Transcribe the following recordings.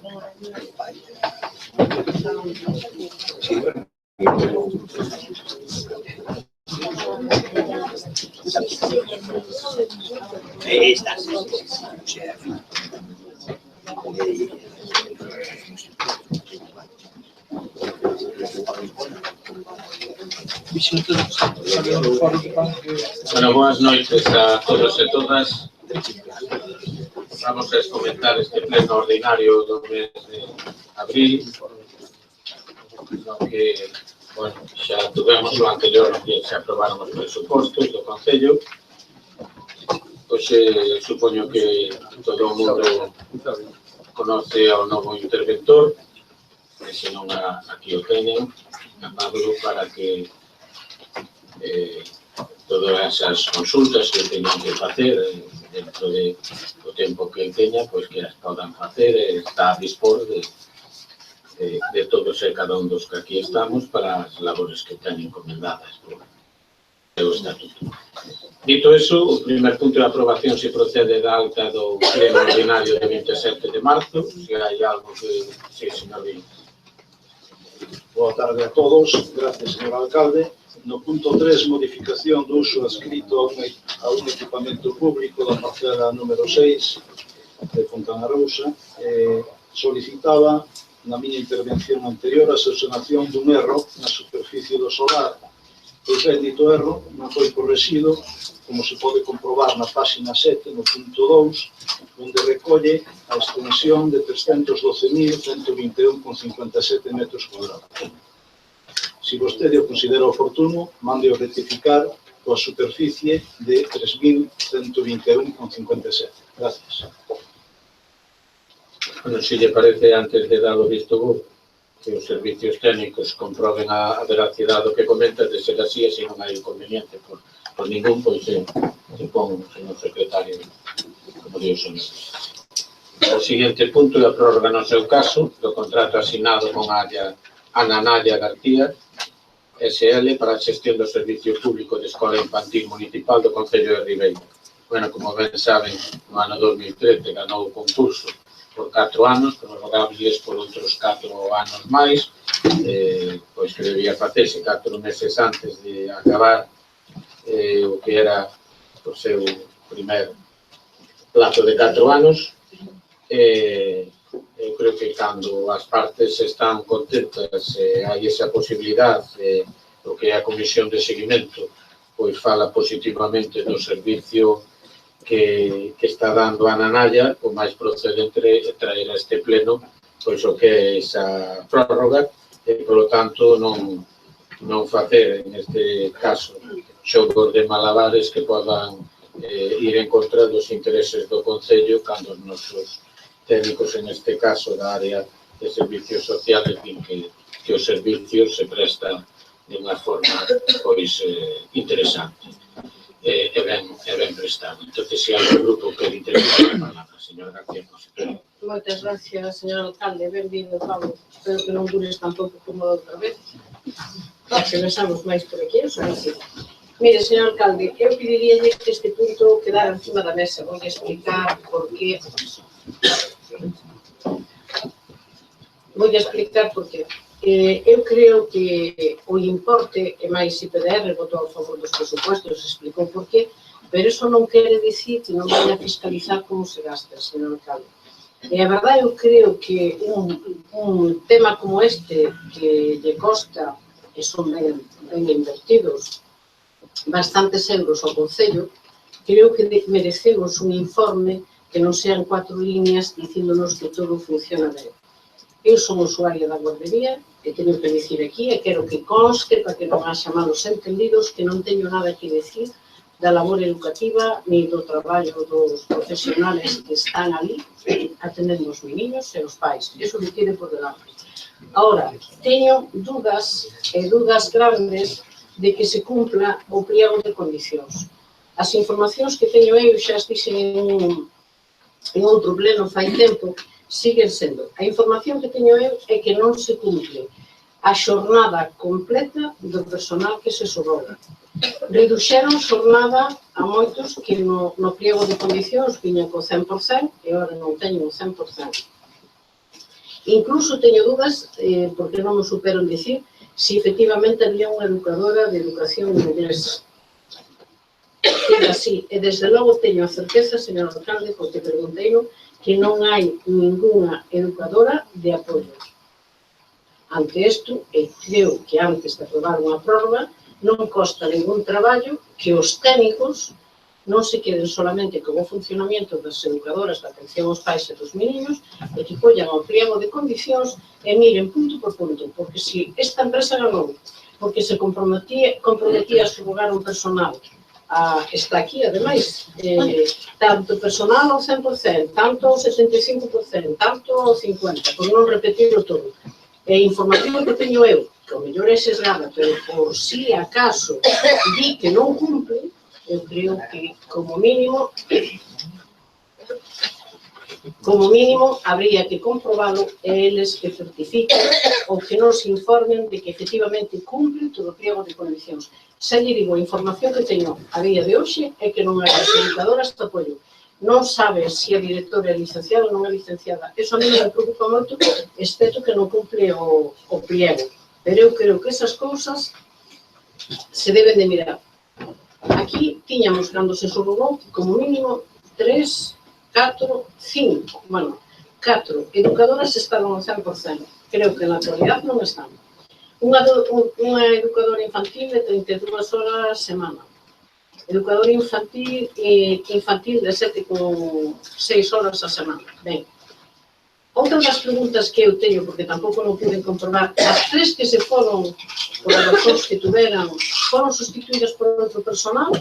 Bueno, buenas noites a todos e todas. Vamos a comentar este pleno ordinario do mes de abril, no que, bueno, xa tuvemos o anterior que se aprobaron os presupostos do Concello. Pois supoño que todo o mundo conoce ao novo interventor, e se non aquí o teñen, a Pablo, para que todas esas consultas que teñan que facer dentro do tempo que teña, pois que as podan facer, está a dispor de todos e cada un dos que aquí estamos para as labores que teñen encomendadas por o estatuto. Dito eso, o primer punto de aprobación se procede da alta do pleno ordinario de 27 de marzo, se hai algo que... Sí, señor Vino. Boa tarde a todos, gracias, señor alcalde. No punto 3, modificación do uso adscrito a un equipamento público da parcela número 6 de Fontana Rousa, solicitaba na miña intervención anterior a subsanación dun erro na superficie do solar. Pois ben, dito erro non foi correxido, como se pode comprobar na página 7, no punto 2, onde recolle a extensión de 312.121,57 metros cuadrados. Se vostede o considera oportuno, mande o rectificar coa superficie de 3.121,57. Gracias. Bueno, se lle parece, antes de dar o visto bo, que os servicios técnicos comproben a veracidade do que comenta, de ser así, e se non hai inconveniente por ningún, pois se pon o señor secretario, como dio o señor. O seguinte punto é a prórroga no seu caso do contrato asignado con Ana Naya García SL para a xestión do Servicio Público de Escola Infantil Municipal do Concello de Ribeira. Bueno, como ben saben, no ano 2013 ganou o concurso por 4 anos, prorrogables por outros 4 anos máis, pois que debía facerse 4 meses antes de acabar o que era o seu primer plazo de 4 anos. Eu creo que cando as partes están contentas, hai esa posibilidade, o que é a Comisión de Seguimento, pois fala positivamente do servicio que está dando a Ana Naya, o máis procedente é traer a este pleno pois o que é esa prórroga, e, polo tanto, non facer, en este caso, xogos de malabares que podan ir en contra dos intereses do Concello cando os nosos técnicos, en este caso, da área de servicios sociales, din que os servicios se prestan de unha forma, pois, interesante e ben prestado. Entón, se hai un grupo que interesa a palabra, señor García Consejero. Moitas gracias, señor alcalde. Benvido, Pablo. Espero que non dures tampouco como da outra vez. Que besamos máis por aquí, xa así. Mire, señor alcalde, eu pediríalle que este punto quedara encima da mesa. Vou explicar por qué. Eu creo que o importe e máis IPDR votou a favor dos presupuestos, explicou por qué, pero iso non quere dicir que non vai a fiscalizar como se gasta, señor alcalde. E a verdade, eu creo que un tema como este, que lle costa, e son ben invertidos, bastantes euros ao Concello, creo que merecemos un informe que non sean 4 líneas dicíndonos que todo funciona ben. Eu son usuaria da guardería, e teño que dicir aquí, e quero que conste, para que non haxa malos entendidos, que non teño nada que decir da labor educativa, ni do traballo dos profesionales que están ali, atendendo os meniños e os pais. Eso me quede por delante. Ahora, teño dúdas grandes de que se cumpla o pliego de condicións. As informacións que teño eu, xa as dixen en outro pleno fai tempo, siguen sendo. A información que teño eu é que non se cumple a xornada completa do personal que se subroga. Reduxeron xornada a moitos que no pliego de condicións viñan co 100% e agora non teñen o 100%. Incluso teño dúdas, porque non me supero en dicir, se efectivamente había unha educadora de educación inglesa. Queda así, e desde logo teño a certeza, señor alcalde, porque pregunteino, que non hai ninguna educadora de apoio. Ante isto, creo que antes de aprobar unha prórroga, non costa ningún traballo que os técnicos non se queden solamente con o funcionamento das educadoras da atención aos pais e dos meniños e que collan ao pliego de condicións e miren punto por punto, porque se esta empresa ganou, porque se comprometía a subrogar un personal, está aquí, ademais, tanto personal ao 100%, tanto ao 75%, tanto ao 50%, por non repetirlo todo. E información que teño eu, que o mellor é sesgada, pero por si acaso di que non cumple, eu creo que como mínimo habría que comprobalo e eles que certifiquen ou que nos informen de que efectivamente cumplen todo o pliego de condicións. Xa lle digo, a información que teño a día de hoxe é que non hai educadoras de apoio. Non sabe se a directora é licenciada ou non é licenciada. Eso a mí me preocupa moito, excepto que non cumple o pliego. Pero eu creo que esas cousas se deben de mirar. Aquí tiñamos, cando se subrogou, como mínimo 3, 4, 5, bueno, 4 educadoras estaban ao 100%. Creo que na actualidade non están. Unha educadora infantil de 32 horas a semana. Educadora infantil de 7,6 horas a semana. Ben, outra das preguntas que eu teño, porque tampouco non pude comprobar, as 3 que se foron, por as razóns que tuveran, foron sustituídas por outro personal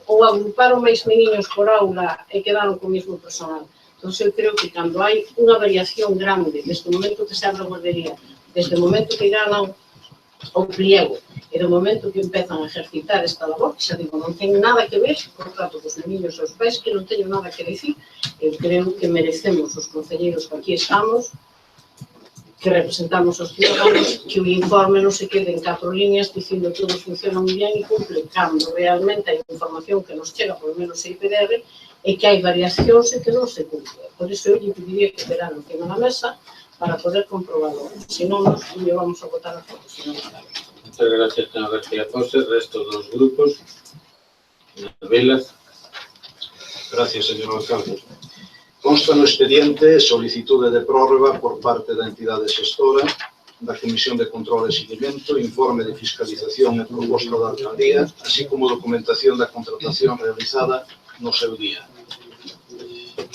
ou agruparon máis meniños por aula e quedaron co mesmo personal? Entón, eu creo que cando hai unha variación grande, desde o momento que se abre a guardería, desde o momento que ganan o pliego e do momento que empezan a ejercitar esta labor, que xa digo, non ten nada que ver con o trato dos meniños e os pais, que non teño nada que dicir, eu creo que merecemos os concelleiros que aquí estamos, que representamos os ciudadanos, que o informe non se quede en 4 líneas dicindo que todo funciona moi bien e cumple, cando realmente hai información que nos chega, por lo menos a IPDR, e que hai variacións e que non se cumple. Por iso eu lle pediría que verán encima da mesa para poder comprobarlo. Se non, nos vamos a votar a favor. Muchas gracias, señor García José. Resto dos grupos. Velas. Gracias, señor alcalde. Consta no expediente solicitude de prórroga por parte da entidade xestora, da Comisión de Control e Seguimento, informe de fiscalización e proposta da alcaldía, así como documentación da contratación realizada no seu día.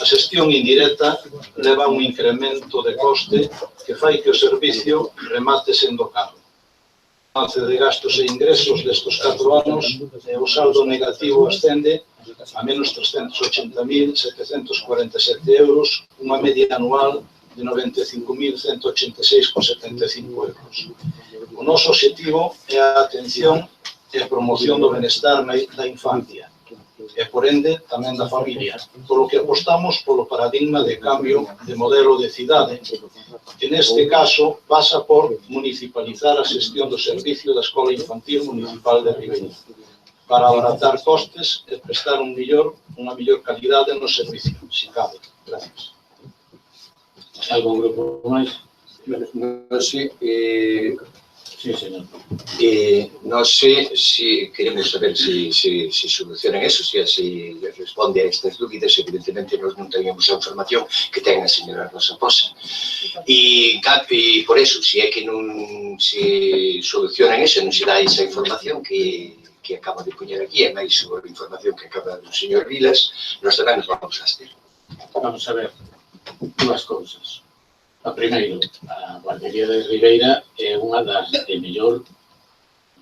A xestión indirecta leva un incremento de coste que fai que o servicio remate sendo caro. O balance de gastos e ingresos destes 4 anos e o saldo negativo ascende a menos 380.747 euros, unha media anual de 95.186,75 euros. O noso objetivo é a atención e a promoción do benestar da infancia e, por ende, tamén da familia, polo que apostamos polo paradigma de cambio de modelo de cidade, que neste caso pasa por municipalizar a xestión do servicio da Escola Infantil Municipal de Ribeira, para abaratar costes e prestar unha mellor calidade no servicio, se cabe. Gracias. ¿Algún grupo máis? Non sei, Sí, señor. non sei se queremos saber se solucionan eso, se responde a estas dúbidas. Evidentemente, nós non teníamos a información que ten a señora Rosa Posa. E por eso, se é que non se solucionan eso, non se dá esa información que acaba de poñer aquí, e máis sobre a información que acaba do señor Vilas, nós tamén nos vamos a abster. Vamos a ver dúas cousas. A primeiro, a guardería de Ribeira é unha das de mellor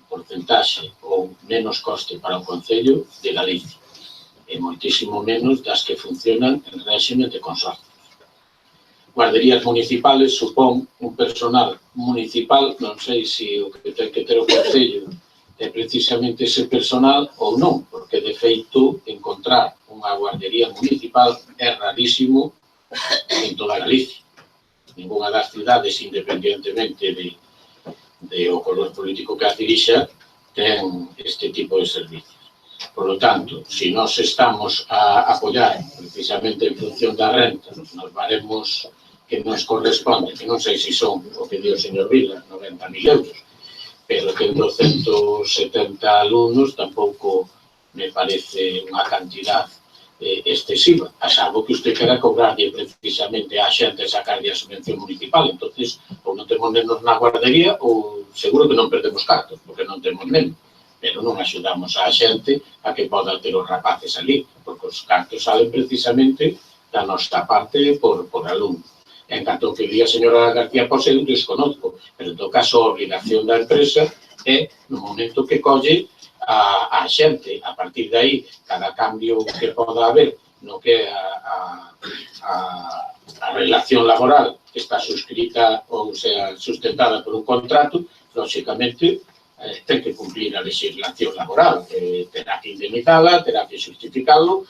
porcentaxe ou menos coste para o Concello de Galicia. E moitísimo menos das que funcionan en réxime de consorcios. Guarderías municipales supón un personal municipal, non sei se o que ten que ter o Concello é precisamente ese personal ou non, porque de feito encontrar unha guardería municipal é rarísimo en toda Galicia. Ninguna das cidades, independentemente de o color político que a dirixa, ten este tipo de servicios. Por lo tanto, se nós estamos a apoiar precisamente en función da renta nos baremos que nos corresponde, que non sei se son o que dio o señor Vila, 90.000 euros, pero que 270 alumnos tampouco me parece unha cantidad excesiva, a salvo que usted quera cobrarlle precisamente a xente sacarlle a subvención municipal. Entonces, ou non temos nenos na guardería, ou seguro que non perdemos cartos, porque non temos nenos, pero non axudamos a xente a que poda ter os rapaces ali, porque os cartos salen precisamente da nosa parte por alumno. En canto que di a señora García Pose, eu desconozco, pero en todo caso a obligación da empresa é no momento que colle a xente, a partir de aí, cada cambio que poda haber no que a relación laboral que está suscrita ou sea sustentada por un contrato, lógicamente ten que cumplir a legislación laboral, terá que indemnizala, terá que justificalo,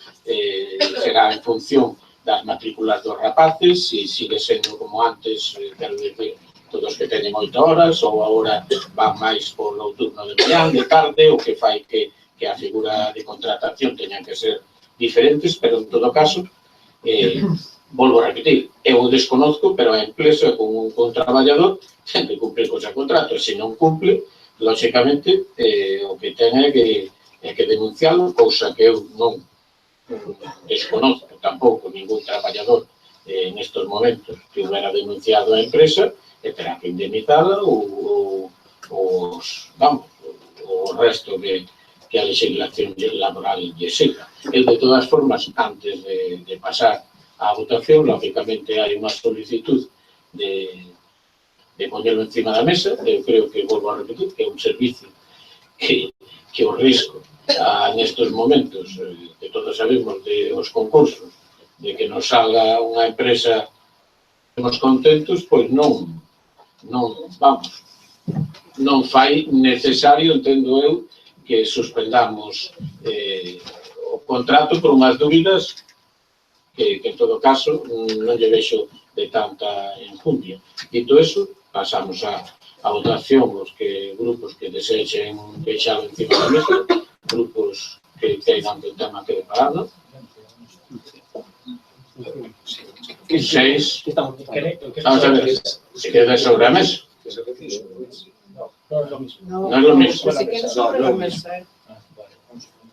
será en función das matrículas dos rapaces, se sigue sendo como antes, quero decir, todos que teñen 8 horas, ou agora van máis polo turno de mañá, de tarde, o que fai que a figura de contratación teñan que ser diferentes, pero en todo caso, volvo a repetir, eu desconozco, pero a empresa con un traballador ten que cumplir co seu contrato, e se non cumple, lógicamente, o que ten é que denuncialo, cousa que eu non desconozco tampouco ningún traballador nestes momentos que hubiera denunciado a empresa, e terá que indemnizala o resto que a legislación laboral lle siga. E, de todas formas, antes de pasar á votación, lógicamente hai unha solicitud de poñerlo encima da mesa. Eu creo que, volvo a repetir, que é un servicio que o risco nestes momentos, que todos sabemos de os concursos, de que nos salga unha empresa nos contentos, pois non fai necesario, entendo eu, que suspendamos o contrato por unhas dúbidas que en todo caso non lle vexo de tanta enjundia. Dito eso, pasamos a votación os grupos que desexen deixalo encima da mesa, grupos que tengan o tema que deparado. 6. Vamos a ver, se queda sobre a mesa. No es lo mismo. Se queda sobre a mesa,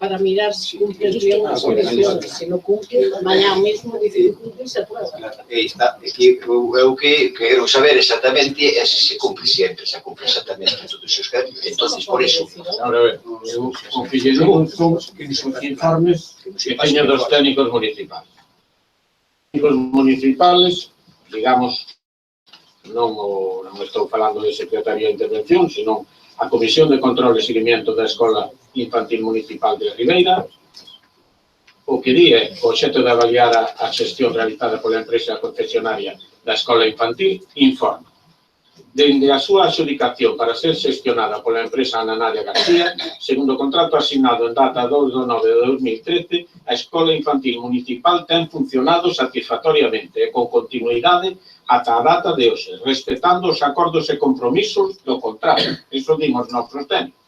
para mirar se cumples bien as condicións. Se non cumple, mañá mesmo dice que cumple se aprueba. Eu que quero saber exactamente se cumpre sempre, se cumpre exactamente todos os casos. Entonces, por eso... Ahora, ver, eu confille uns informes que teño dos técnicos municipales. Técnicos municipales, digamos, non estou falando de secretaría de intervención, senón a Comisión de Control e Seguimiento da Escola Infantil Municipal de Ribeira, o que di é o obxecto de avaliar a xestión realizada pola empresa concesionaria da Escola Infantil, informa. Dende a súa adxudicación para ser xestionada pola empresa Ana Nadia García, segundo o contrato asignado en data 2 de 9 de 2013, a Escola Infantil Municipal ten funcionado satisfactoriamente e con continuidade ata a data de hoxe, respetando os acordos e compromisos do contrato. Iso dimos nosos técnicos.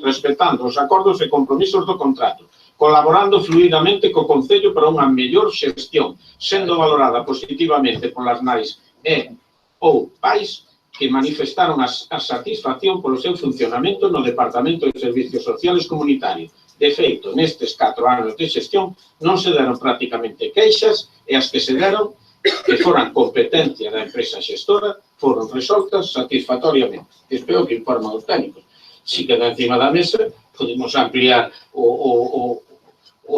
Respetando os acordos e compromisos do contrato, colaborando fluidamente co Concello para unha mellor xestión, sendo valorada positivamente polas nais e ou pais que manifestaron a satisfacción polo seu funcionamento no Departamento de Servicios Sociales Comunitarios. De feito, nestes 4 anos de xestión non se deron prácticamente queixas e as que se deron, que foran competencia da empresa xestora, foron resoltas satisfactoriamente. Espero que informan os técnicos. Si queda encima da mesa, podemos ampliar o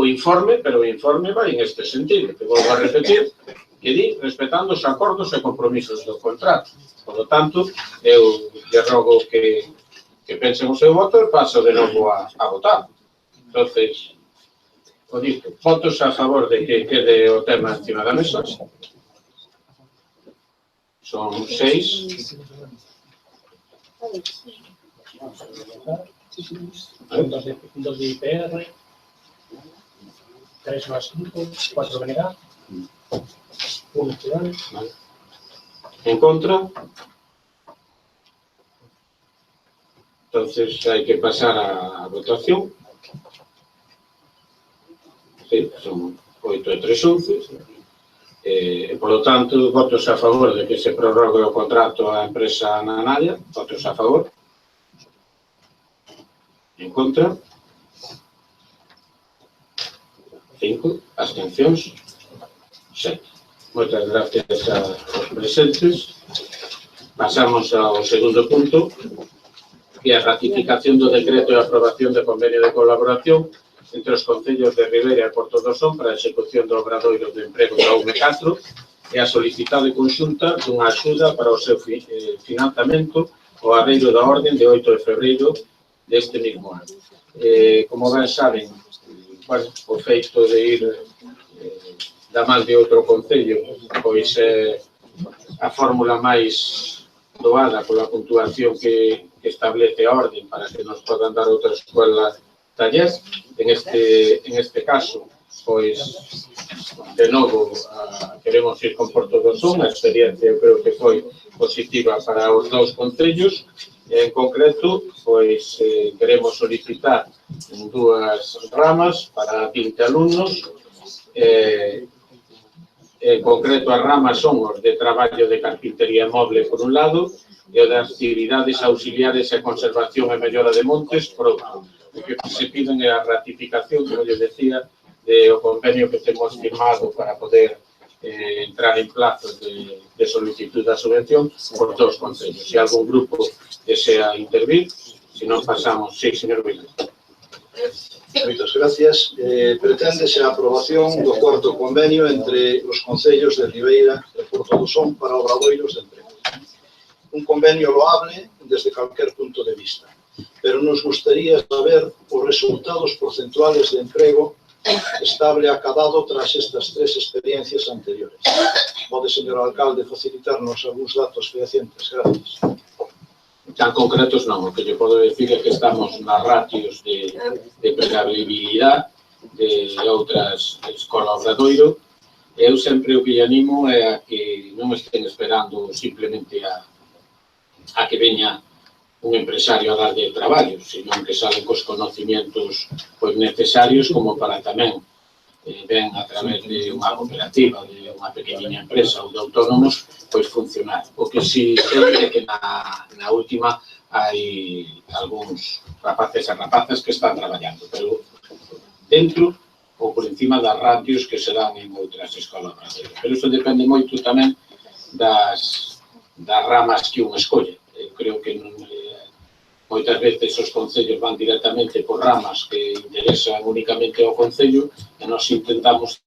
informe, pero o informe vai en este sentido, que volvo a repetir, que di respetando os acordos e compromisos do contrato. Por lo tanto, eu lle rogo que pensen o seu voto e paso de novo a votar. Entonces, o dito, votos a favor de que quede o tema encima da mesa. Son 6. Dos de IPR, 3 más 5, 4 BNG, 1 ciudadano. En contra. Entonces hai que pasar a votación. Sí, son 8 e 3, 11. Por lo tanto, votos a favor de que se prorrogue o contrato á empresa Nanalla, votos a favor. En contra. 5. Abstencións. 7. Moitas gracias aos presentes. Pasamos ao segundo punto, que é a ratificación do decreto e aprobación de convenio de colaboración entre os concellos de Ribeira e Porto do Son para a execución do obradoiro de emprego da UM4 e a solicitade conxunta dunha axuda para o seu financiamento ao arreiro da orden de 8 de febreiro deste mesmo ano. Como ben saben, o feito de ir da man de outro concello, pois é a fórmula máis doada pola puntuación que establece a orden para que nos podan dar outra escola taller. En este caso, pois, de novo, queremos ir con Porto do Son. A experiencia eu creo que foi positiva para os dous concellos. En concreto, pois, queremos solicitar en 2 ramas para 20 alumnos. En concreto, as ramas son os de traballo de carpintería moble, por un lado, e o de actividades auxiliares e conservación e mellora de montes, por outro. O que se piden é a ratificación, como eu decía, do convenio que temos firmado para poder entrar en plazos de solicitud da subvención por 2 concellos. Se algún grupo desea intervir, se non pasamos. Sí, señor Vila. Moitas gracias. Preténdese a aprobación do cuarto convenio entre os concellos de Ribeira e Porto do Son para obradoiros de emprego. Un convenio loable desde calquer punto de vista, pero nos gustaría saber os resultados porcentuales de emprego estable acadado tras estas 3 experiencias anteriores. Pode, señor alcalde, facilitarnos algúns datos fehacientes? Gracias. Tan concretos non, o que lle podo decir é que estamos nas ratios de empregabilidade de outras escolas obradoiro. Eu sempre o que lle animo é a que non estén esperando simplemente a que veña un empresario a darlle traballo, senón que salen cos conocimientos pois necesarios como para tamén ven a través de unha cooperativa, de unha pequeniña empresa ou de autónomos, pois funcionar. O que si é que na última hai algúns rapaces e rapazas que están traballando, pero dentro ou por encima das ratios que se dan en outras escolas brasileiras. Pero iso depende moito tamén das ramas que un escolle. Eu creo que moitas veces os concellos van directamente por ramas que interesan únicamente ao concello e nós intentamos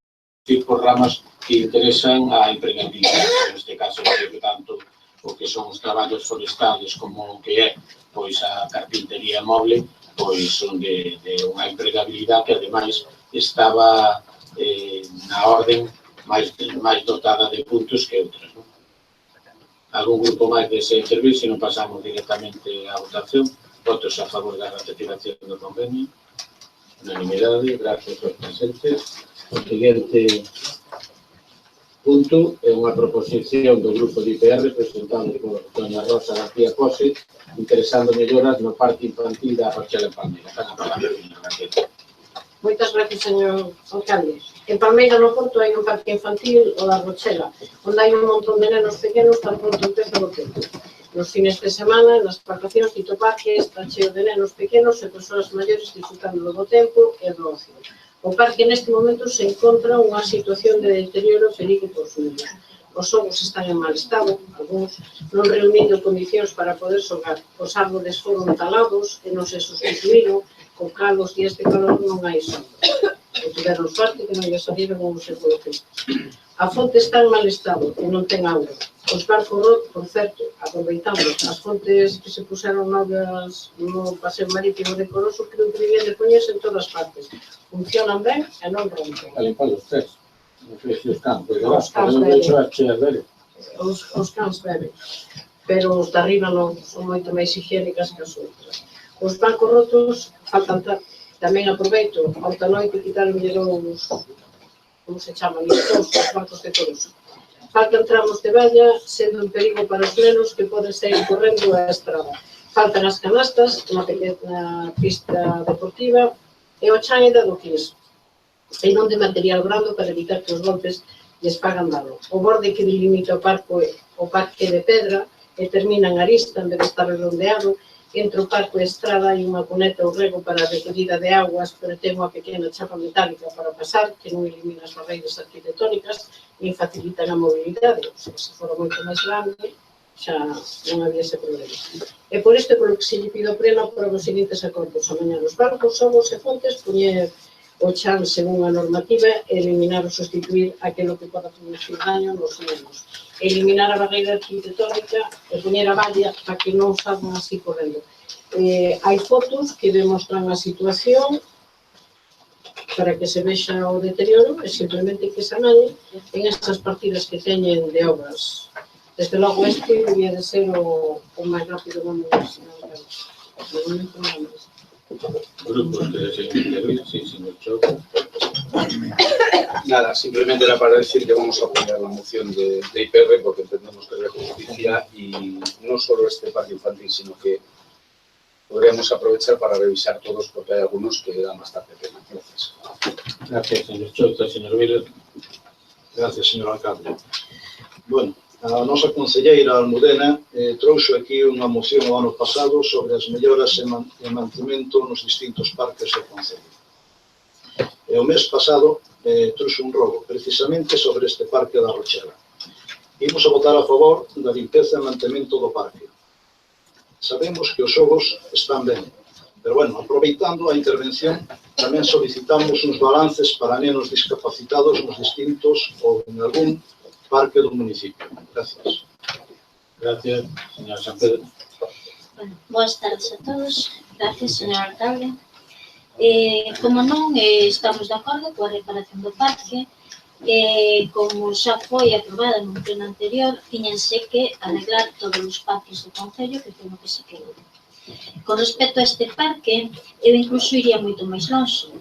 ir por ramas que interesan a empregabilidade. Neste caso, tanto o que son os traballos forestales como o que é pois a carpintería moble, pois son de unha empregabilidade que ademais estaba na orden máis dotada de puntos que outras. Algún grupo máis desea intervir, se non pasamos directamente á votación. Votos a favor da ratificación do convenio. Unanimidade, gracias aos presentes. O seguinte punto é unha proposición do grupo de IPR presentado por doña Rosa García Pose, interesando melloras no parque infantil da Rochela en Palmeira. Ten a palabra, señora García. Moitas gracias, señor alcalde. En Palmeira, no Porto, hai un parque infantil, o da Rochela, onde hai un montón de nenos pequenos tan pronto empeza o tempo. Nos fines de semana, nas vacacións, dito parque está cheo de nenos pequenos e persoas maiores disfrutando do bo tempo e do ocio. O parque neste momento se encontra unha situación de deterioro e perigo por nenos. Os xogos están en mal estado, algúns non reunindo condicións para poder xogar. Os árboles foron talados e non se sustituíron, con calos e este calor non hai sol. E tiveron sorte que non lle saliron os ecologistas. A fonte está en mal estado e non ten auga. Os barcos, por certo, aproveitando as fontes que se puseron novas no paseo marítimo de Coroso, creo que debían de poñerse en todas partes. Funcionan ben e non rompen. Calen para os tres. Non sei se os cans, pois Os cans beben. Os cans beben. Pero os de arriba non son moito máis higiénicas que as outras. Os bancos rotos faltan tamén aproveito, alta noite quitaron os, como se chaman, os bancos de Coroso. Faltan tramos de valla, sendo un perigo para os nenos que poden sair correndo a estrada. Faltan as canastas, unha pequena pista deportiva e o chan e de adoquins. E non de material brando para evitar que os golpes lles pagan dalo. O borde que delimita o parque de pedra e termina en arista, en vez de estar redondeado, entre o parque e a estrada hai unha cuneta ou rego para a recollida de aguas, pero ten unha pequena chapa metálica para pasar, que non elimina as barreiras arquitectónicas, nin facilitan a mobilidade. O sea, se fora moito máis grande, xa non había ese problema. E por isto, polo que se lle pido pleno, aprobo os seguintes acordos. A mañá nos barcos, ovos e fontes, poñer o chan según a normativa e eliminar ou sustituir aquilo que poda producir daño nos nenos. Eliminar a barreira arquitectónica e poñer a valla para que non salgan así correndo. Hai fotos que demostran a situación para que se vexa o deterioro e simplemente que se amañe en estas partidas que teñen de obras. Desde logo este debía de ser o máis rápido do mundo. De momento non máis. Grupos que deseen intervir, sí, señor Choco. Nada, simplemente era para decir que vamos a apoyar la moción de IPR porque entendemos que es de justicia y no solo este parque infantil, sino que podríamos aprovechar para revisar todos porque hay algunos que dan bastante pena. Gracias. Gracias, señor Choco. Señor Vila. Gracias, señor alcalde. Bueno, a nosa conselleira Almudena trouxo aquí unha moción o ano pasado sobre as melloras e mantemento nos distintos parques do concello. E o mes pasado trouxo un rogo, precisamente sobre este parque da Rochela. Imos a votar a favor da limpeza e mantemento do parque. Sabemos que os xogos están ben, pero, bueno, aproveitando a intervención, tamén solicitamos uns balances para nenos discapacitados nos distintos ou en algún parque do municipio. Gracias. Gracias, señor San Pedro. Bueno, boas tardes a todos. Gracias, señor alcalde. Como non estamos de acordo coa reparación do parque, como xa foi aprobada nun pleno anterior, tiñense que arreglar todos os parques do concello que foi no que se quedou. Con respecto a este parque, eu incluso iría moito máis longe.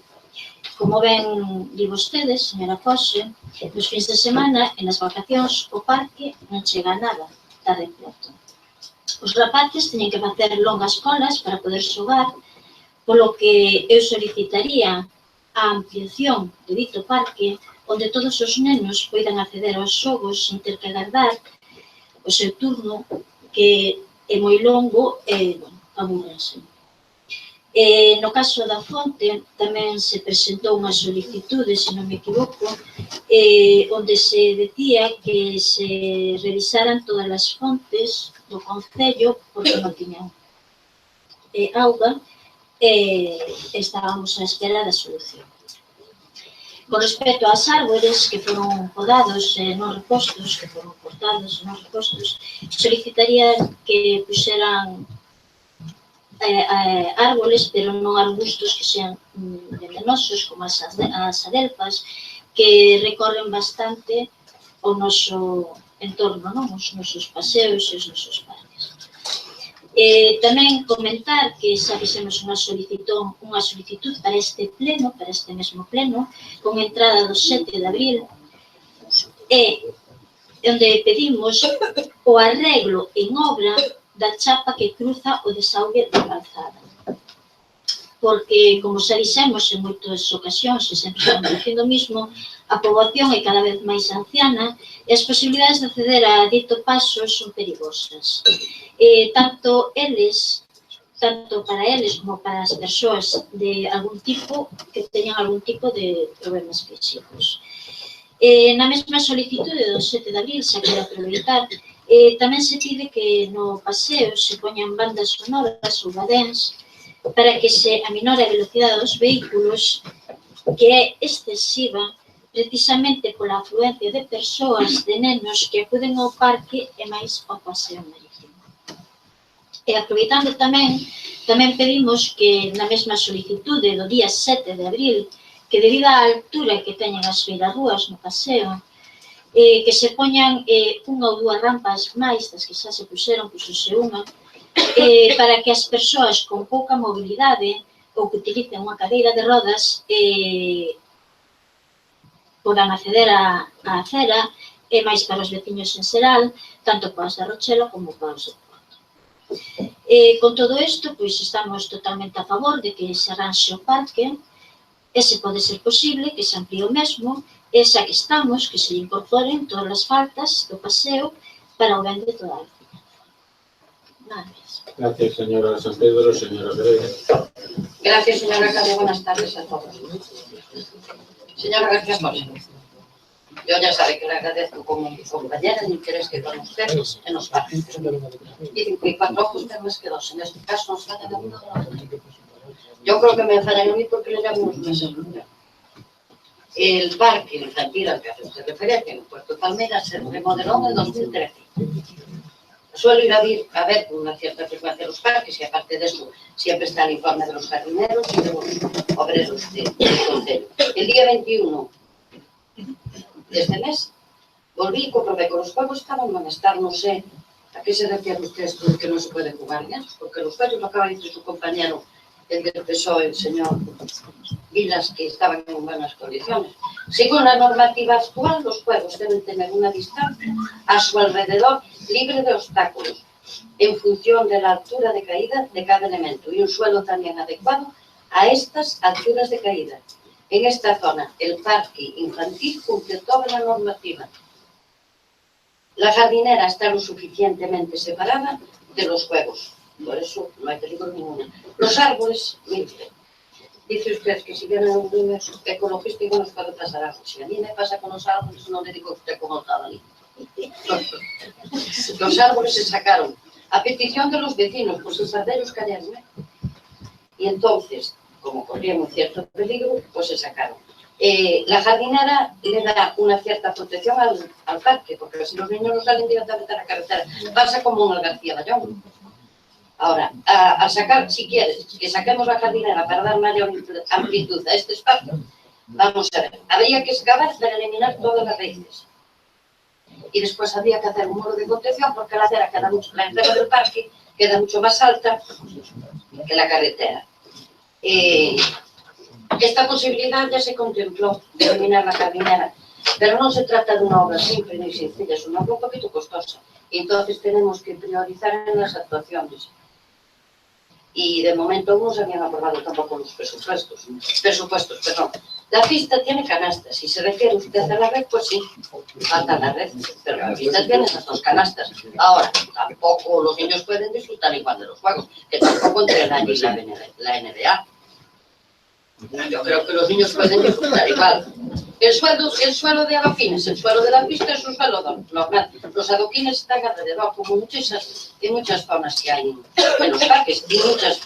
Como ben di vostedes, señora Pose, nos fins de semana e nas vacacións o parque non chega a nada, está repleto. Os rapaces teñen que facer longas colas para poder xogar, polo que eu solicitaría a ampliación de dito parque onde todos os nenos poidan acceder aos xogos sin ter que agardar o seu turno, que é moi longo e aburrense. No caso da fonte, tamén se presentou unha solicitude, se non me equivoco, onde se decía que se revisaran todas as fontes do concello porque non tiñan auga e estábamos a esperar a solución. Con respecto ás árbores que foron podados e non repostos, que foron cortados e non repostos, solicitaría que puxeran árboles, pero non arbustos que sean venenosos, como as adelfas, que recorren bastante o noso entorno, non? Os nosos paseos e os nosos parques. Tamén comentar que xa fixemos unha solicitud para este pleno, para este mesmo pleno, con entrada do 7 de abril, onde pedimos o arreglo en obra da chapa que cruza o desaugue da calzada. Porque, como xa dixemos en moitas ocasións, e sempre estamos dicindo o mismo, a poboación é cada vez máis anciana e as posibilidades de acceder a dito paso son perigosas. Tanto para eles como para as persoas de algún tipo que teñan algún tipo de problemas físicos. Na mesma solicitude do 7 de abril, xa quero aproveitar, tamén se pide que no paseo se poñan bandas sonoras ou badéns para que se aminore a velocidade dos vehículos, que é excesiva precisamente pola afluencia de persoas, de nenos que acuden ao parque e máis ao paseo marítimo. E aproveitando tamén pedimos que na mesma solicitude do día 7 de abril, que debido á altura que teñen as beirarrúas no paseo, que se poñan unha ou dúas rampas máis das que xa se puxeron, puxose unha, para que as persoas con pouca mobilidade ou que utilicen unha cadeira de rodas podan acceder á acera e máis para os veciños en xeral, tanto para os da Rochela como para os do Porto. Con todo isto, pois estamos totalmente a favor de que se arranxe o parque, e se pode ser posible que se amplíe o mesmo esa que estamos, que se incorporen todas as faltas do paseo para o ben de toda a veciña. Nada máis. Gracias, señora San Pedro. Señora Grega. Gracias, señor alcalde. Buenas tardes a todos. Señora García José, yo ya sabe que le agradezco como mi compañera el interés que con ustedes en los parques. Dicen que 4 ojos ven más que 2. En este caso nos fallan de uno de la otra. Yo creo que me fallan a mí porque le llamo unos meses. El parque infantil al que hace usted referencia en Puerto Palmera se remodeló en el 2013. Suelo ir a ver con una cierta frecuencia los parques y aparte de eso siempre está el informe de los jardineros y de los obreros del concello. El día 21 de este mes volví y comprobé que los juegos estaban en buen estado. No sé a qué se refiere usted esto de que no se puede jugar bien, porque los juegos lo acaba de decir su compañero, el del PSOE, el señor Vilas, que estaban en buenas condiciones. Según la normativa actual, los juegos deben tener una distancia a su alrededor libre de obstáculos, en función de la altura de caída de cada elemento y un suelo también adecuado a estas alturas de caída. En esta zona, el parque infantil cumple toda la normativa. La jardinera está lo suficientemente separada de los juegos, por eso no hay peligro ninguno. Los árboles, mire usted, dice usted que si vienen un niño ecologístico nos puede pasar algo. Si a mí me pasa con los árboles, no le digo a usted cómo estaba ni. Los árboles se sacaron a petición de los vecinos, pues sus ellos cayeron. Y entonces, como corrían un cierto peligro, pues se sacaron. La jardinera le da una cierta protección al parque, porque si los niños no salen directamente a la carretera, pasa como en el García Bayón. Ahora, a sacar, si quieres, que saquemos la jardinera para dar mayor amplitud a este espacio, vamos a ver, habría que excavar para eliminar todas las raíces. Y después habría que hacer un muro de contención porque la acera queda mucho, la entrada del parque queda mucho más alta que la carretera. Esta posibilidad ya se contempló de eliminar la jardinera, pero no se trata de una obra simple ni sencilla, es una obra un poquito costosa. Y entonces tenemos que priorizar en las actuaciones. Y de momento no se habían aprobado tampoco los presupuestos. La pista tiene canastas. Si se refiere usted a la red, pues sí, falta la red. Pero la pista tiene esas 2 canastas. Ahora, tampoco los niños pueden disfrutar igual de los juegos, que tampoco entrena allí la NBA. Yo creo que los niños pueden disfrutar igual. El suelo de adoquines, el suelo de la pista es un suelo normal. Los adoquines están alrededor, como muchas zonas que hay en los parques y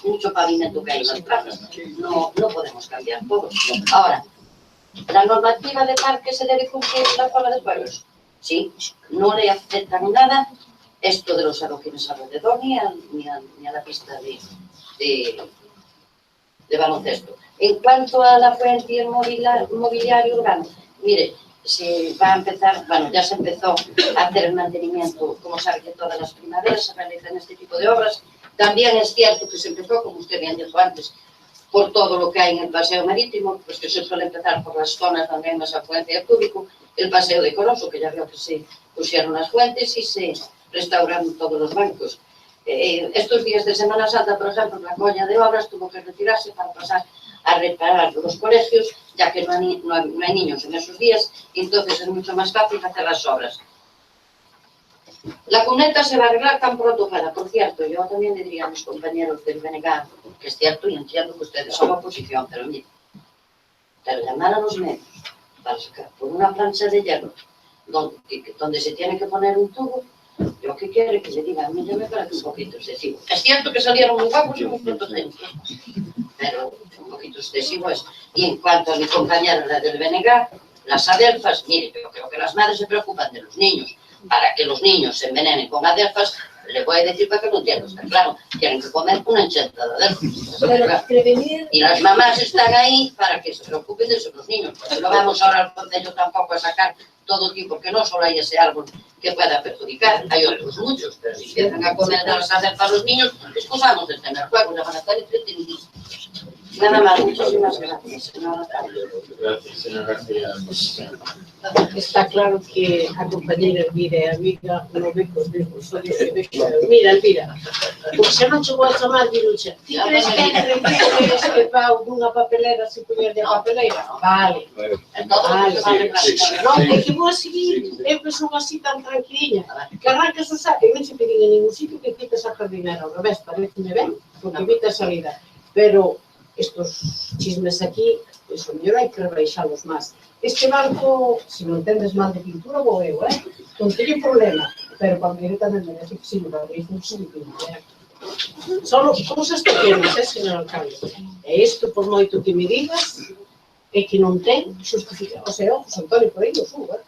mucho pavimento que hay en las plazas. No podemos cambiar todo. Ahora, ¿la normativa de parque se debe cumplir en la zona de juegos? Sí, no le afectan nada esto de los adoquines alrededor ni a la pista de baloncesto. En cuanto a la fuente y el mobiliario urbano, mire, se va a empezar, bueno, ya se empezó a hacer el mantenimiento, como sabe que todas las primaveras se realizan este tipo de obras. También es cierto que se empezó, como usted bien dijo antes, por todo lo que hay en el paseo marítimo, pues que se suele empezar por las zonas donde hay más afluencia de público, el paseo decoroso, que ya veo que se pusieron las fuentes y se restauraron todos los bancos. Estos días de Semana Santa, por ejemplo, la colla de obras tuvo que retirarse para pasar a reparar los colegios, ya que no hay niños en esos días, y entonces es mucho más fácil hacer las obras. La cuneta se va a arreglar tan pronto pueda. Por cierto, yo también le diría a mis compañeros del BNG, que es cierto y entiendo que ustedes son oposición, pero mire, pero llamar a los medios para sacar por una plancha de hierro donde se tiene que poner un tubo, yo qué quiere que le diga, a mí ya me parece un poquito excesivo. Es cierto que salieron muy guapos y muy prototipos, pero un poquito excesivo es. Y en cuanto a mi compañera, la del BNG, las adelfas, mire, yo creo que las madres se preocupan de los niños. Para que los niños se envenenen con adelfas, le voy a decir para que no entiendan, está claro, tienen que comer una encheta de adelfas. Y las mamás están ahí para que se preocupen de los niños. No vamos ahora al concello tampoco a sacar todo tipo, porque no solo hay ese árbol que pueda perjudicar, hay otros muchos, pero si empiezan a comer de las adelfas a los niños, excusamos de tener juegos, ya van a estar entretenidos. Nada más, muchísimas gracias, señora alcalde. Gracias, señor García. Está claro que a compañera Elvira e a amiga non ve cos mesmos ollos que ve que Elvira, porque se non chegou a chamar, diruxa, ti crees que entre crees que pau dunha papelera se poñerlle a papeleira? Vale. Non, é que vou a seguir, eu que son así tan tranquiliña, que arrancas o saco e non se pedín en ningún sitio que quites a jardinera, ao revés, pareceme ben, porque evita a salida. Pero estos chismes aquí, pois o mellor hai que rebaixalos máis. Este banco, se non entendes mal de pintura, vou eu, non teño problema, pero para mí tamén merece que se me vai un segundo, Son cousas pequenas, señor alcalde. E isto, por moito que me digas, é que non ten justificación. O sea, José Antonio, por aí non suba.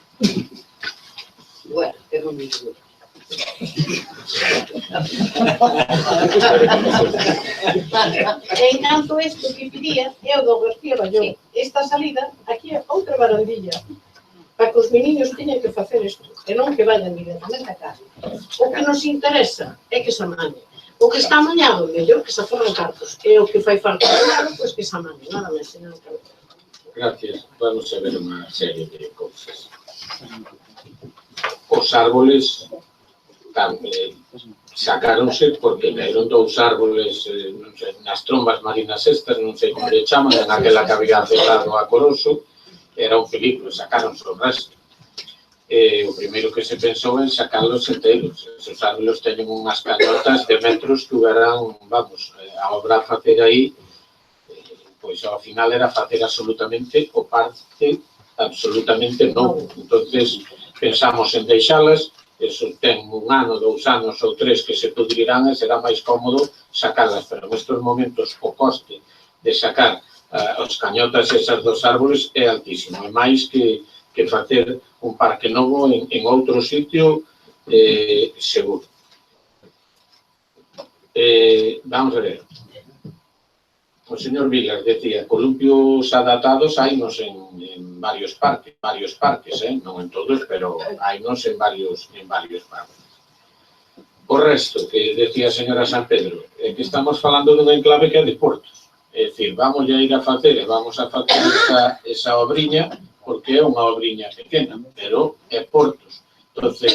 Bueno, que non me digo. En canto a isto que pedía, eu do García Bayón, esta salida, aquí é outra barandilla, para que os meniños teñan que facer isto, e non que vayan directamente a casa. O que nos interesa é que se amañe. O que está amañado, mellor que se aforren cartos. E o que fai falta amañado, pois que se amañe. Nada máis, señor alcalde. Gracias. Vamos a ver unha serie de cousas. Os árboles sacáronse porque caeron dous árboles non sei, nas trombas marinas estas, non sei como lle chaman, en aquela que había afectado a Coroso, era un peligro, sacáronse o resto. O primeiro que se pensou en sacarlos enteros. Esos árboles teñen unhas cañotas de metros que houberán, vamos, a obra a facer aí, pois ao final era facer absolutamente o parque absolutamente novo. Entonces pensamos en deixalas. Eso ten un ano, 2 anos ou 3 que se pudrirán e será máis cómodo sacarlas, pero nestes momentos o coste de sacar os cañotas esas dos árboles é altísimo, é máis que facer un parque novo en outro sitio seguro. Vamos a ver. O señor Vilas decía, columpios adaptados hainos en varios parques, non en todos, pero hainos en varios parques. O resto, que decía a señora San Pedro, é que estamos falando dun enclave que é de Portos. É dicir, vamos a ir a facer esa obriña, porque é unha obriña pequena, pero é Portos. Entonces,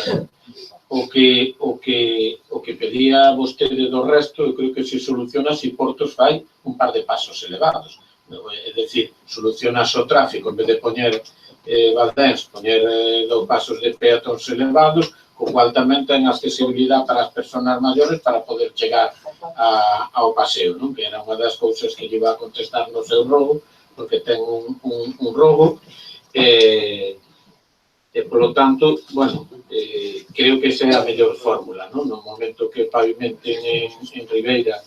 o que pedía vostede do resto, eu creo que se soluciona se Portos fai un par de pasos elevados. É dicir, solucionas o tráfico, en vez de poñer baldéns, poñer dos pasos de peatóns elevados, co cual tamén ten accesibilidade para as persoas maiores para poder chegar ao paseo, non? Que era unha das cousas que lle iba a contestar no seu rogo, porque ten un rogo, e, polo tanto, bueno, creo que esa é a mellor fórmula, non? No momento que pavimenten en Ribeira,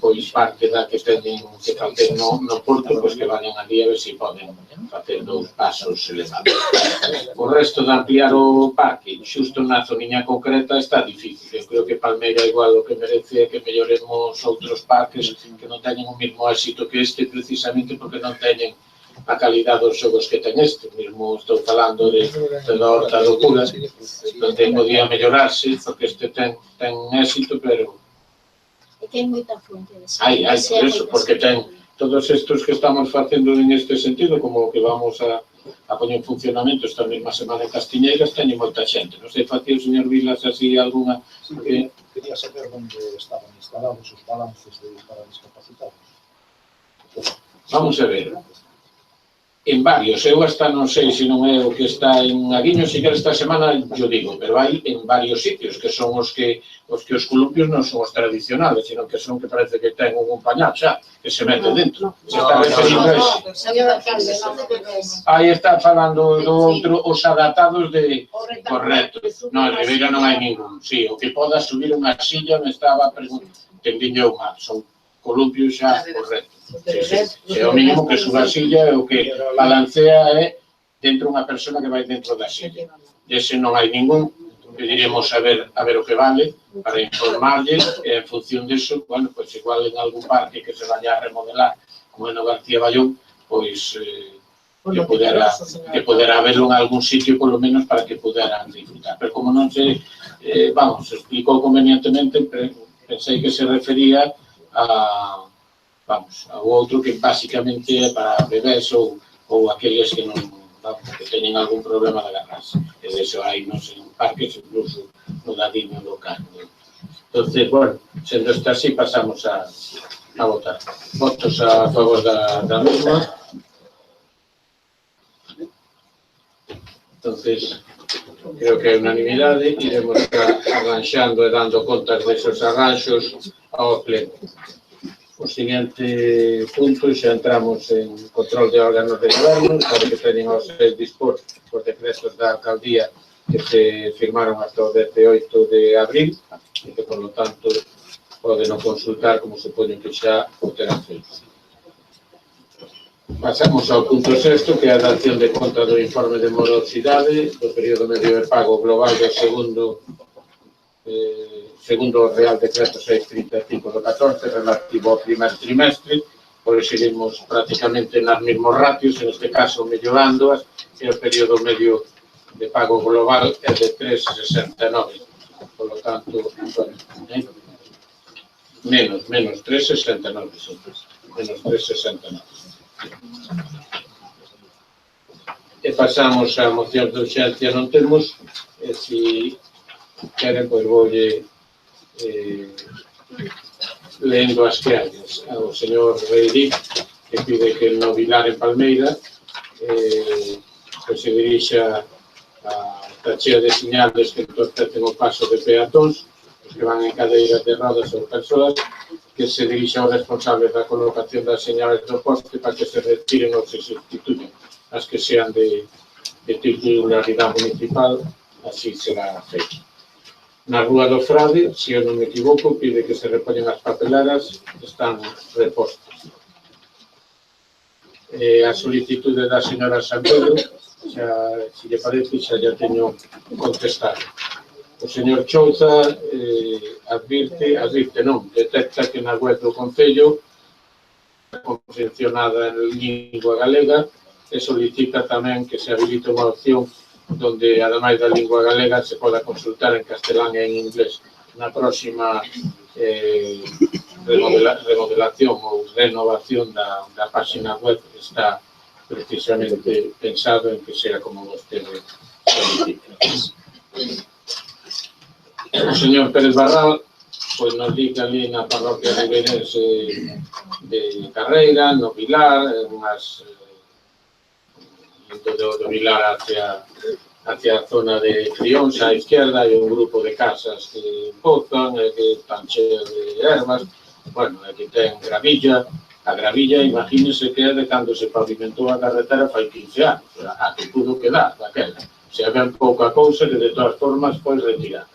pois parte da que teñen que facer no Porto, pois que vayan ali a ver se poden facer dous pasos elevados. O resto de ampliar o parque, xusto na zoniña concreta, está difícil. Eu creo que Palmeira igual o que merece é que melloremos outros parques que non teñen o mesmo éxito que este, precisamente porque non teñen a calidad dos xogos que ten este. Mesmo estou falando de da Horta do Cura, onde podía mellorarse, porque este ten éxito, pero É que hai moita fuente de hai, por eso, porque ten todos estos que estamos facendo en este sentido, como que vamos a poñer en funcionamento esta mesma semana en Castiñeiras, teñen moita xente. Non sei, facía o señor Vilas así alguna... Quería saber onde estaban instalados os balances para discapacitados. Vamos a ver. En varios, eu hasta non sei se non é o que está en Aguiño, se que esta semana yo digo, pero hai en varios sitios que son os que os columpios non son os tradicionales, sino que son que parece que ten un pañal xa, que se mete dentro. Se está referindo a ese. Aí está falando do outro, os adaptados de... Correcto. Non, en Ribeira non hai ningún. Si, o que poda subir unha silla me estaba preguntando. Tendiño unha, son columpios xa correcto. É o mínimo que suba a silla e o que balancea é dentro unha persona que vai dentro da silla. Ese non hai ningún, pediremos a ver o que vale para informarlle e en función disso, bueno, pois igual en algún parque que se vaya a remodelar como no García Bayón, pois que pudera haberlo en algún sitio polo menos para que puderan disfrutar. Pero como non se, vamos, explicou convenientemente, pensei que se refería vamos, o outro que basicamente é para bebés ou aqueles que non, vamos, que teñen algún problema de agarrarse. E de iso hai nos en parques, incluso no dadinho local. Entonces, bueno, sendo isto así, pasamos a votar. Votos a favor da mesma. Entonces, creo que hai unanimidade, iremos arranxando e dando contas desos arranxos ao pleno. O seguinte punto, xa entramos en control de órganos de goberno, sabe que teñen aos seus dispor os decretos da alcaldía que se firmaron hasta o 18 de abril e que, por lo tanto, poden consultar como supoño que xa o terán feito. Pasamos ao punto sexto, que é a dación de conta do informe de morosidade do período medio de pago global do segundo o Real Decreto 635 do 14, relativo ao primer trimestre, pois seguimos prácticamente nas mesmos ratios, en este caso mellorándoas, e o período medio de pago global é de 3,69. Por lo tanto, bueno, menos 3,69, menos 3,69. E pasamos a moción de urxencia, non temos, e se queren, pois voulle lendo as que hai. O señor Reidí, que pide que no Vilar en Palmeira que se dirixa a tachea de señales que entorpecen o paso de peatóns, os que van en cadeiras de rodas ou persoas, que se dirixa ao responsable da colocación das señales do poste para que se retiren ou se sustituyen as que sean de titularidade municipal, así será feito. Na Rúa do Frade, se eu non me equivoco, pide que se repoñen as papeleras, están repostas. A solicitude da señora San Pedro, se lle parece, xa ya teño contestado. O señor Chouza detecta que na web do Concello mencionada en lingua galega e solicita tamén que se habilite unha opción donde, ademais da lingua galega, se poda consultar en castelán e en inglés. Na próxima remodelación ou renovación da página web está precisamente pensado en que sea como vostede solicita. O señor Pérez Barral pois nos di que ali na parroquia ribeirense de Carreira, no Vilar, unhas do Vilar hacia a zona de Frións, á izquierda, hai un grupo de casas que pozan, que están cheas de ervas, bueno, que ten gravilla, a gravilla, imagínese que é de cando se pavimentou a carretera fai 15 anos, a que pudo quedar daquela, se ben pouca cousa que de todas formas pois retirar.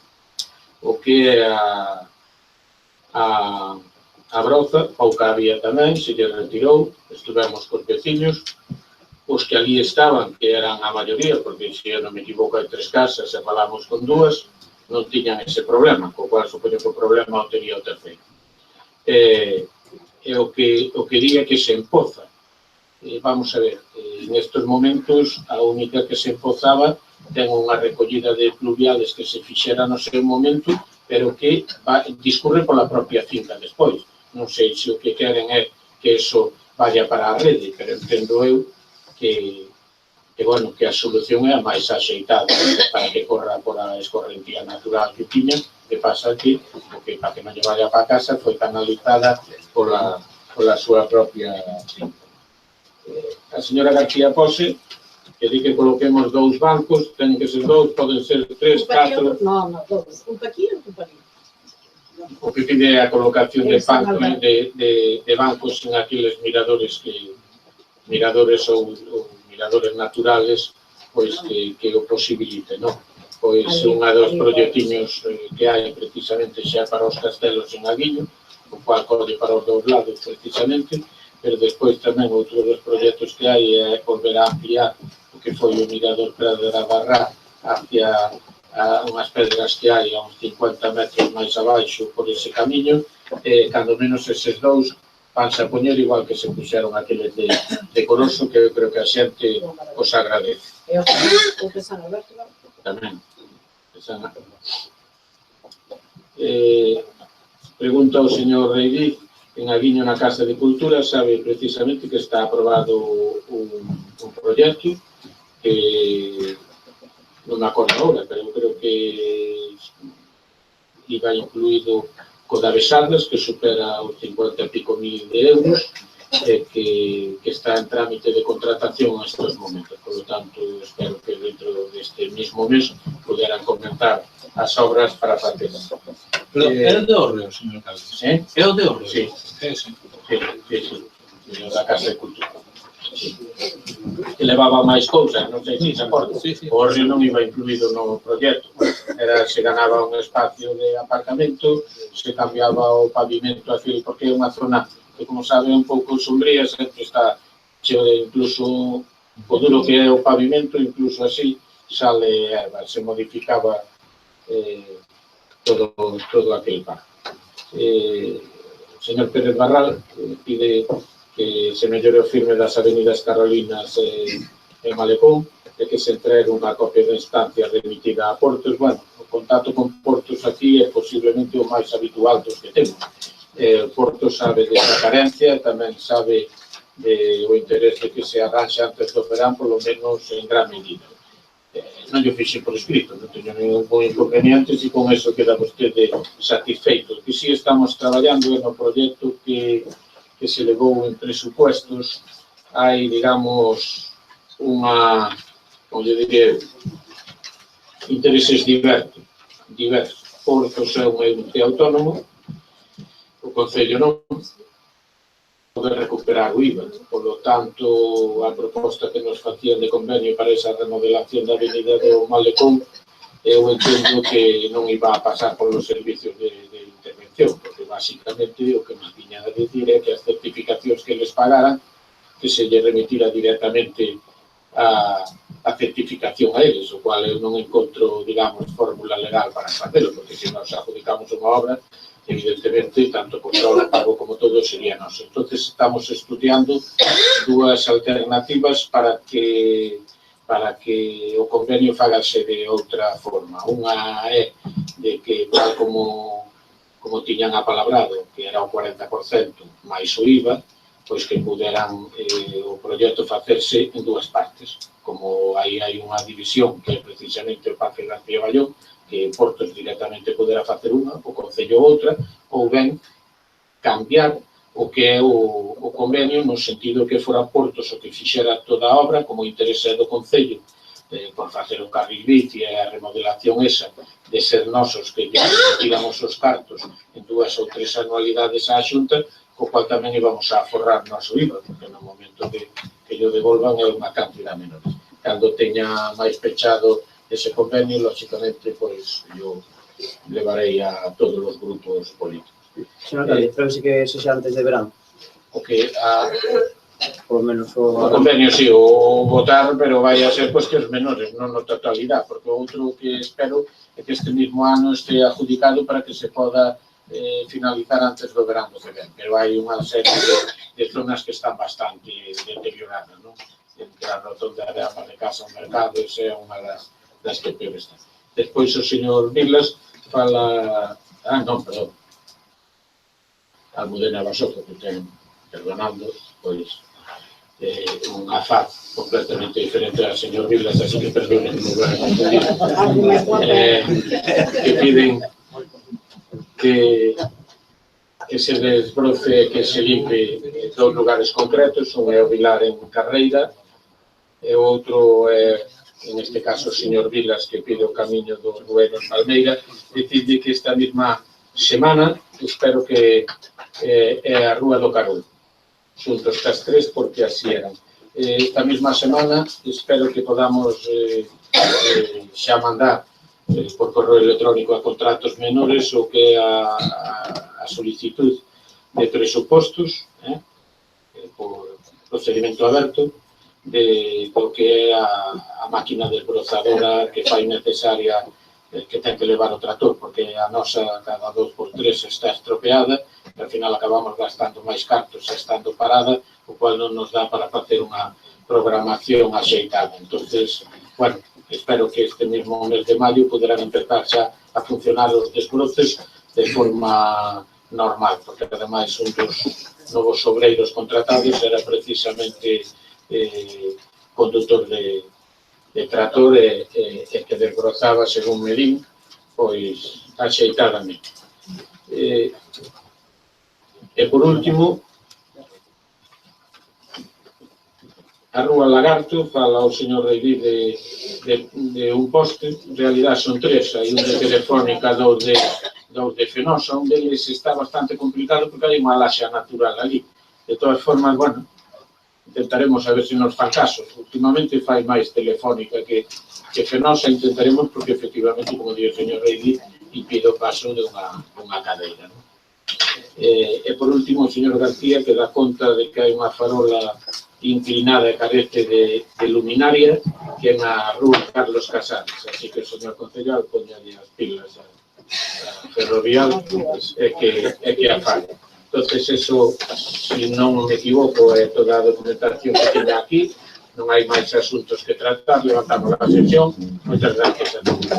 O que é a broza, pouca había tamén, se lle retirou, estuvemos cos veciños, os que ali estaban, que eran a maioría, porque se eu non me equivoco hai 3 casas e falamos con 2, non tiñan ese problema, co cual supoño que o problema o tería o terceiro. E o que diga que se empoza. Vamos a ver, nestes momentos a única que se empozaba ten unha recollida de pluviales que se fixera no seu momento, pero que discurre pola propia finca despois. Non sei se o que queren é que eso vaya para a rede, pero entendo eu que a solución é a máis axeitada para que corra por a escorrentía natural que tiña, que pasa que, para que non lle vaya para casa, foi canalizada pola súa propia finca. A señora García Pose, que di que coloquemos 2 bancos, teñen que ser 2, poden ser 3, 4... Non, 2, un pa aquí e un pa ali. O que pide a colocación de bancos en aqueles miradores ou miradores naturales, pois que o posibilite, non? Pois unha dos proxectiños que hai precisamente xa para os castelos en Aguiño, o cual code para os 2 lados precisamente, pero despois tamén outro dos proxectos que hai é volver a ampliar o que foi o mirador Pradera Barrá hacia unhas pedras que hai a uns 50 metros máis abaixo por ese camiño, e cando menos eses 2 vanse a poñer igual que se puxeron aqueles de Coroso, que eu creo que a xente os agradece. E o de San Alberto tamén. Pregunta ao señor Reidí en Aguiño na Casa de Cultura sabe precisamente que está aprobado un proxecto que non me acordo agora, pero creo que iba incluído co da Besaldas, que supera os 50 e pico mil de euros, que está en trámite de contratación a estes momentos. Por lo tanto, espero que dentro deste mismo mes poderán comentar as obras para facer. Pero é o de Orreo, señor alcalde. É o de Orreo? Sí. Sí. Sí, da Casa de Cultura. Sí. Que levaba máis cousas, non sei se acorda. O Orreo non iba incluído no proxecto. Se ganaba un espacio de aparcamento, se cambiaba o pavimento así, porque é unha zona que, como sabe, é un pouco sombría, sempre está cheo de incluso o duro que é o pavimento, incluso así sale erva, se modificaba todo aquel parque. O señor Pérez Barral pide que se mellore o firme das avenidas Carolinas e Malecón e que se entregue unha copia da instancia remitida a Portos. Bueno, o contacto con Portos aquí é posiblemente o máis habitual dos que temos. Portos sabe desa carencia, tamén sabe o interés de que se arranxe antes do verán, polo menos en gran medida. Non lle fixe por escrito, non teño ningún inconveniente, e con eso queda vostede satisfeito. Que si estamos traballando no proxecto que se levou en presupuestos, hai, digamos, unha, como lle diré, intereses diversos. Portos é un ente autónomo, o Concello non poder recuperar o IVA. Por lo tanto, a proposta que nos facían de convenio para esa remodelación da avenida do Malecón, eu entendo que non iba a pasar por os servicios de intervención, porque basicamente o que nos viña a decir é que as certificacións que les pagaran, que se lle remitira directamente a certificación a eles, o cual eu non encontro, digamos, fórmula legal para facelo, porque se nos adjudicamos unha obra, evidentemente, tanto control, pago como todo sería noso. Entonces, estamos estudiando dúas alternativas para que o convenio fagase de outra forma. Unha é de que, tal como tiñan apalabrado, que era o 40% máis o IVA, pois que puderan o proxecto facerse en dúas partes. Como aí hai unha división, que é precisamente o Parque García Ballón, que Portos directamente poderá facer unha, o Concello outra, ou ben cambiar o que é o convenio no sentido que fora Portos o que fixera toda a obra, como interese do Concello, por facer o carril bici e a remodelación esa, de ser nosos que tiramos os cartos en 2 ou 3 anualidades á Xunta, co cual tamén íbamos a forrar noso IVA, porque no momento que yo devolvan é unha cantidad menor. Cando teña máis pechado ese convenio, lógicamente, pois, yo levarei a todos os grupos políticos. Señor alcalde, espero que sexa antes de verán. O que Por lo menos o convenio, sí, o votar, pero vai a ser cuestións menores, non na totalidade, porque o outro que espero é que este mismo ano este adjudicado para que se poda finalizar antes do verán do que ven, pero hai unha serie de zonas que están bastante deterioradas, non? Entre a rotonda de Ama de Casa ao mercado, esa é unha das que peor están. Despois o señor Vilas fala... perdón. Almudena Basoto, que ten, perdonando, pois, unha faz completamente diferente ao señor Vilas, así que perdonen, que piden que se desbroce, que se limpe dos lugares concretos, un é o Vilar en Carreira, e o outro é, en este caso, o señor Vilas, que pide o camiño do Rueiro en Palmeira, decide que esta mesma semana, espero que é a Rúa do Carol, xuntos cas tres, porque así eran. Esta mesma semana, espero que podamos xa mandar por correo electrónico a contratos menores o que é a solicitud de presupostos, por procedimento aberto, do que é a máquina desbrozadora que fai necesaria, que ten que levar o trator, porque a nosa cada 2x3 está estropeada, e ao final acabamos gastando máis cartos estando parada, o cual non nos dá para facer unha programación axeitada. Entonces, bueno, espero que este mesmo mes de maio poderán empezar xa a funcionar os desbroces de forma normal, porque ademais un dos novos obreiros contratados era precisamente conductor de trator e que desbrozaba, según me din, pois axeitadamente. E por último, a Rúa Lagarto, fala o señor Reidí de un poste, en realidad son tres, hai un de Telefónica, dous de Fenosa, un deles está bastante complicado porque hai unha laxa natural ali. De todas formas, bueno, intentaremos a ver se nos fan caso. Últimamente fai máis Telefónica que Fenosa, intentaremos porque efectivamente, como dice o señor Reidí, impide o paso de unha cadeira. E por último, o señor García que dá conta de que hai unha farola inclinada e carece de luminaria que é na rúa Carlos Casares, así que o señor concejal poñalle as pilas a ferrovial e que a falle. Entonces, eso, se non me equivoco, é toda a documentación que teña aquí, non hai máis asuntos que tratar, levantamos a sesión. Moitas gracias a todos.